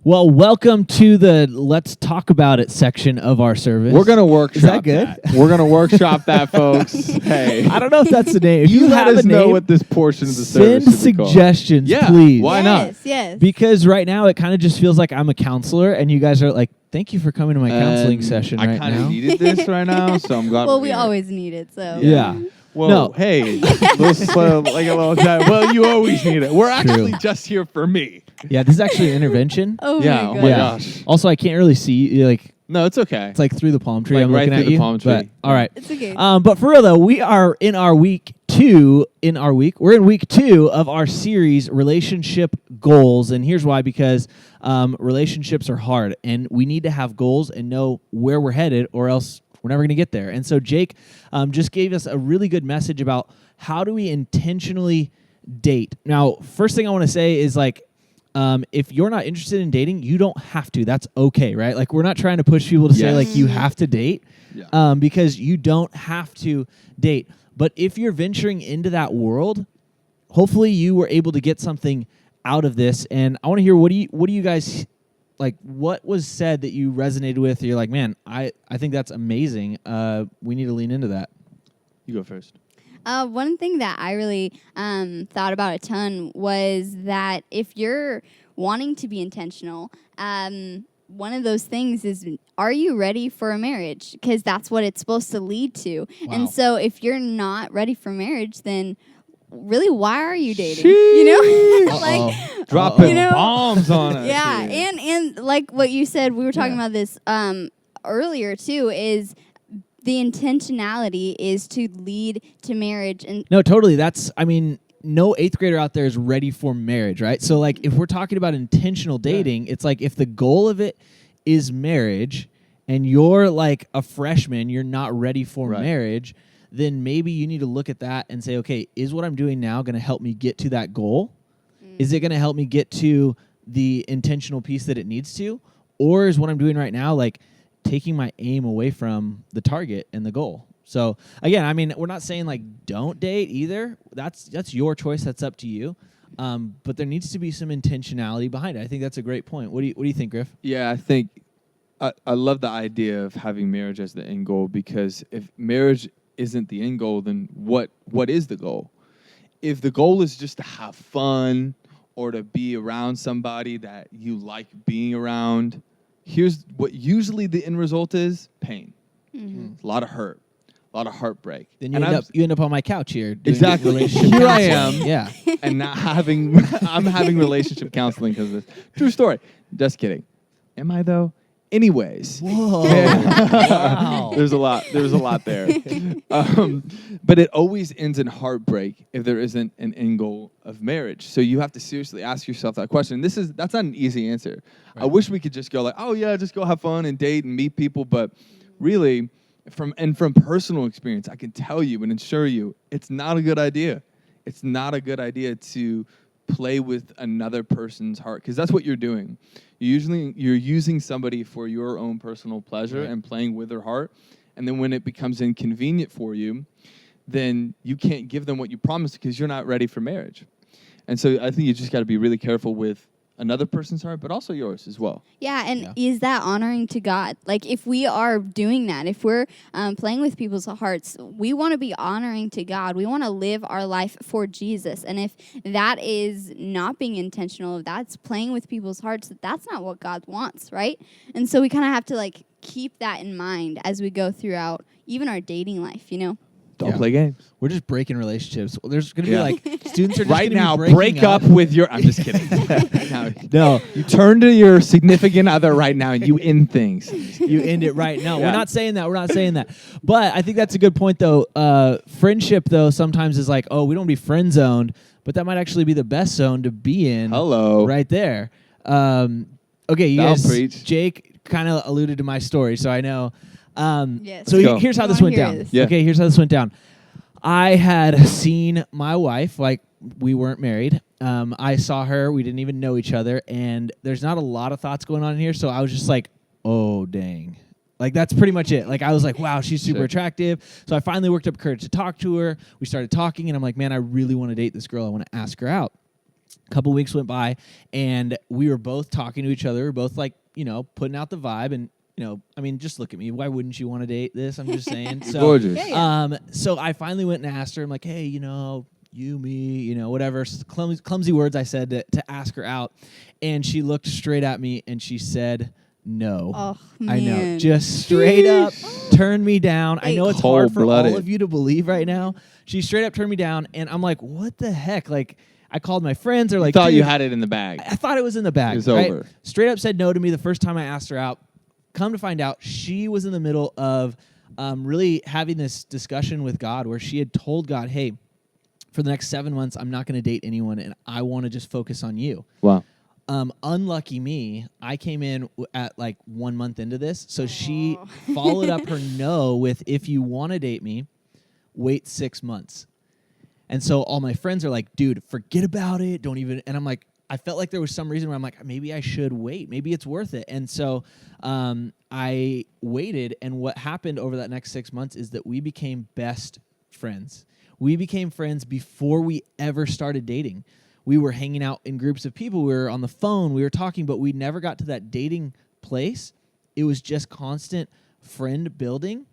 Well, welcome to the Let's Talk About It section of our service. We're going to workshop Is that good? We're going to workshop that, folks. Hey. I don't know if that's the name. If you have let us a know name, what this portion of the send service should be called. suggestions, Yeah, please. why not? Yes. Because right now it kind of just feels like I'm a counselor, and you guys are like, thank you for coming to my counseling session I right kind now. of needed this right now, so I'm glad Well, we're we here. always need it, so. Yeah. Well, No. hey, like a little time. Well, you always need it. We're actually just here for me. Yeah, this is actually an intervention. Oh Yeah, my oh god. my gosh. Also, I can't really see you. Like, No, it's okay. it's like through the palm tree. Like I'm right looking through at the you. palm tree. But, all right. It's okay. But for real though, we are in our week 2 We're in week 2 of our series, Relationship Goals. And here's why, because relationships are hard and we need to have goals and know where we're headed, or else we're never going to get there. And so Jake just gave us a really good message about how do we intentionally date. Now, first thing I want to say is like, if you're not interested in dating, you don't have to. That's okay, right? Like, we're not trying to push people to say like you have to date, because you don't have to date. But if you're venturing into that world, hopefully you were able to get something out of this. And I want to hear, what do you guys like? What was said that you resonated with? You're like, man, I think that's amazing. We need to lean into that. You go first. One thing that I really thought about a ton was that if you're wanting to be intentional, one of those things is, are you ready for a marriage? Because that's what it's supposed to lead to. Wow. And so if you're not ready for marriage, then really, why are you dating? Sheesh. You know? Like, Dropping You know? bombs on us. yeah, here. and like what you said, we were talking Yeah. about this earlier too, is the intentionality is to lead to marriage. And No, totally. No 8th grader out there is ready for marriage, right? So, like, if we're talking about intentional dating, it's like if the goal of it is marriage and you're like a freshman, you're not ready for marriage, then maybe you need to look at that and say, okay, is what I'm doing now going to help me get to that goal? Is it going to help me get to the intentional piece that it needs to? Or is what I'm doing right now, like, taking my aim away from the target and the goal? So again, we're not saying like don't date either. That's your choice. That's up to you. But there needs to be some intentionality behind it. I think that's a great point. What do you think, Griff? Yeah, I think I love the idea of having marriage as the end goal, because if marriage isn't the end goal, then what is the goal? If the goal is just to have fun or to be around somebody that you like being around, here's what usually the end result is: pain. A lot of hurt. A lot of heartbreak. Then you end up on my couch here. Doing Exactly. relationship Here I counseling. am. Yeah. And not having I'm having relationship counseling because of this. True story. Just kidding. Am I though? Anyways. Whoa. Wow. There's a lot there. But it always ends in heartbreak if there isn't an end goal of marriage. So you have to seriously ask yourself that question. That's not an easy answer. Right. I wish we could just go like, oh yeah, just go have fun and date and meet people. But really, from personal experience, I can tell you and assure you, it's not a good idea. It's not a good idea to play with another person's heart, because that's what you're doing. You're using somebody for your own personal pleasure and playing with their heart. And then when it becomes inconvenient for you, then you can't give them what you promised because you're not ready for marriage. And so I think you just got to be really careful with another person's heart, but also yours as well. yeah, and is that honoring to God? Like, if we are doing that, if we're playing with people's hearts, we want to be honoring to God. We want to live our life for Jesus. And if that is not being intentional, if that's playing with people's hearts, that's not what God wants, right? And so we kind of have to like keep that in mind as we go throughout even our dating life, you know? Don't play games. We're just breaking relationships. Well, there's going to be like students are just Right gonna now, be break up with your... I'm just kidding. No, You turn to your significant other right now and you end things. you end it right now. Yeah. We're not saying that. But I think that's a good point, though. Friendship, though, sometimes is like, oh, we don't be friend zoned, but that might actually be the best zone to be in. Hello. Right there. Okay, you Thou guys. preach. Jake kind of alluded to my story, so I know. Yes. So Let's go. here's how I this wanna went hear down. this. Yeah. Okay, here's how this went down. I had seen my wife, like we weren't married. I saw her. We didn't even know each other, and there's not a lot of thoughts going on here. So I was just like, oh dang. Like, that's pretty much it. Like, I was like, wow, she's super attractive. So I finally worked up courage to talk to her. We started talking, and I'm like, man, I really want to date this girl. I want to ask her out. A couple weeks went by, and we were both talking to each other. We were both like, putting out the vibe, and I mean, just look at me. Why wouldn't you want to date this? I'm just saying. You're gorgeous. So I finally went and asked her. I'm like, hey, you, me, whatever clumsy words I said to ask her out, and she looked straight at me and she said no. Oh, I know, man. just straight up turned me down. I know it's hard for Cold-blooded. all of you to believe right now. She straight up turned me down, and I'm like, what the heck? Like, I called my friends. They're like, Thought you "Dude, had it in the bag. I thought it was in the bag. It was right? over. Straight up said no to me the first time I asked her out. Come to find out, she was in the middle of really having this discussion with God where she had told God, hey, for the next 7 months, I'm not going to date anyone, and I want to just focus on you. Wow. Unlucky me, I came in at like 1 month into this, so she followed up her no with, if you want to date me, wait 6 months. And so all my friends are like, dude, forget about it. Don't even. And I'm like, I felt like there was some reason where I'm like, maybe I should wait. Maybe it's worth it. And so I waited. And what happened over that next 6 months is that we became best friends. We became friends before we ever started dating. We were hanging out in groups of people. We were on the phone. We were talking, but we never got to that dating place. It was just constant friend building.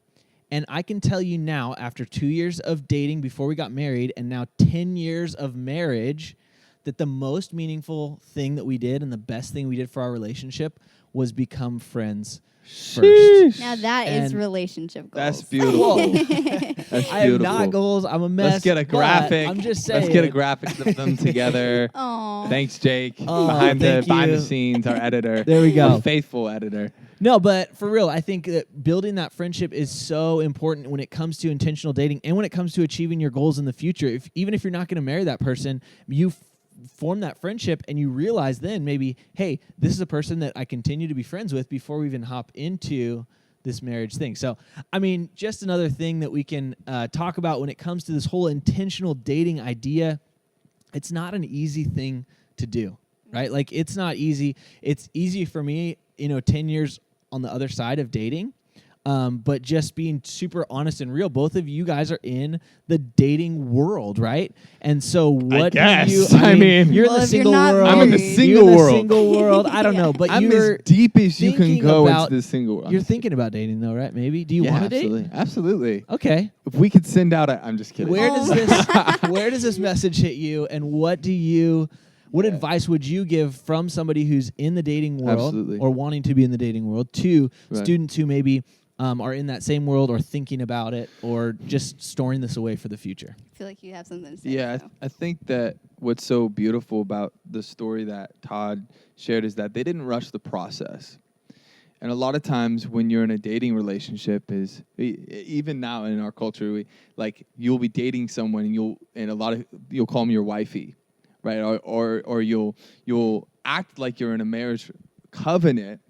And I can tell you now, after 2 years of dating before we got married, and now 10 years of marriage, that the most meaningful thing that we did and the best thing we did for our relationship was become friends first. Now that is And relationship goals. That's beautiful. That's I have beautiful. not goals. I'm a mess. Let's get a but graphic. I'm just saying. Let's get a graphic of them together. Aw. Thanks, Jake. Oh, behind thank the you. scenes, our editor. There we go. Our faithful editor. No, but for real, I think that building that friendship is so important when it comes to intentional dating and when it comes to achieving your goals in the future. Even if you're not going to marry that person, you form that friendship and you realize then maybe, hey, this is a person that I continue to be friends with before we even hop into this marriage thing. So, I mean, just another thing that we can talk about when it comes to this whole intentional dating idea. It's not an easy thing to do, right? Like, it's not easy. It's easy for me, 10 years on the other side of dating. But just being super honest and real, both of you guys are in the dating world, right? And so what guess. do you... I mean, you're in well, the if you're single not world. I'm in the married- single You're in the world. single world. I don't know, but I'm you're as deep as you can thinking go about- into the single world. you're thinking about dating though, right? Maybe. Do you want to date? absolutely. Absolutely. Okay. If we could send out I'm just kidding. Where Oh. does this message hit you, and what advice would you give from somebody who's in the dating world Absolutely. or wanting to be in the dating world to Right. students who maybe are in that same world or thinking about it or just storing this away for the future? I feel like you have something to say. Yeah, so. I think that what's so beautiful about the story that Todd shared is that they didn't rush the process. And a lot of times when you're in a dating relationship even now in our culture, you'll be dating someone and you'll call them your wifey, right? Or you'll act like you're in a marriage covenant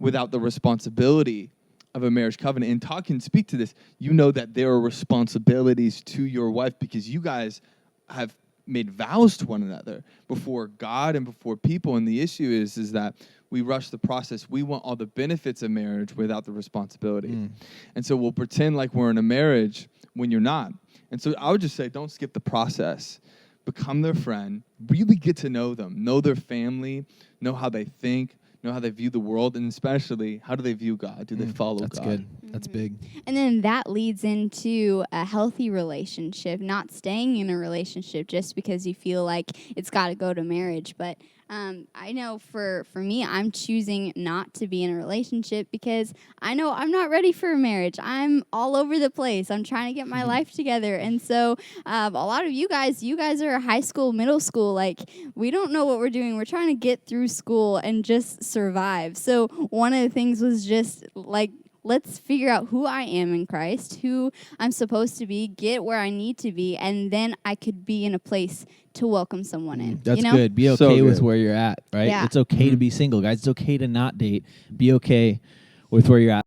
without the responsibility of a marriage covenant. And Todd can speak to this. You know that there are responsibilities to your wife because you guys have made vows to one another before God and before people. And the issue is that we rush the process. We want all the benefits of marriage without the responsibility. And so we'll pretend like we're in a marriage when you're not. And so I would just say, don't skip the process. Become their friend. Really get to know them. Know their family. Know how they think. Know how they view the world, and especially, how do they view God? Do they follow That's God? good. That's big. And then that leads into a healthy relationship, not staying in a relationship just because you feel like it's got to go to marriage. But I know for me, I'm choosing not to be in a relationship because I know I'm not ready for a marriage. I'm all over the place. I'm trying to get my life together. And so a lot of you guys are high school, middle school. Like, we don't know what we're doing. We're trying to get through school and just survive. So one of the things was just like, let's figure out who I am in Christ, who I'm supposed to be, get where I need to be, and then I could be in a place to welcome someone in. That's you know? good. Be So okay with good. where you're at, right? Yeah. It's okay to be single, guys. It's okay to not date. Be okay with where you're at.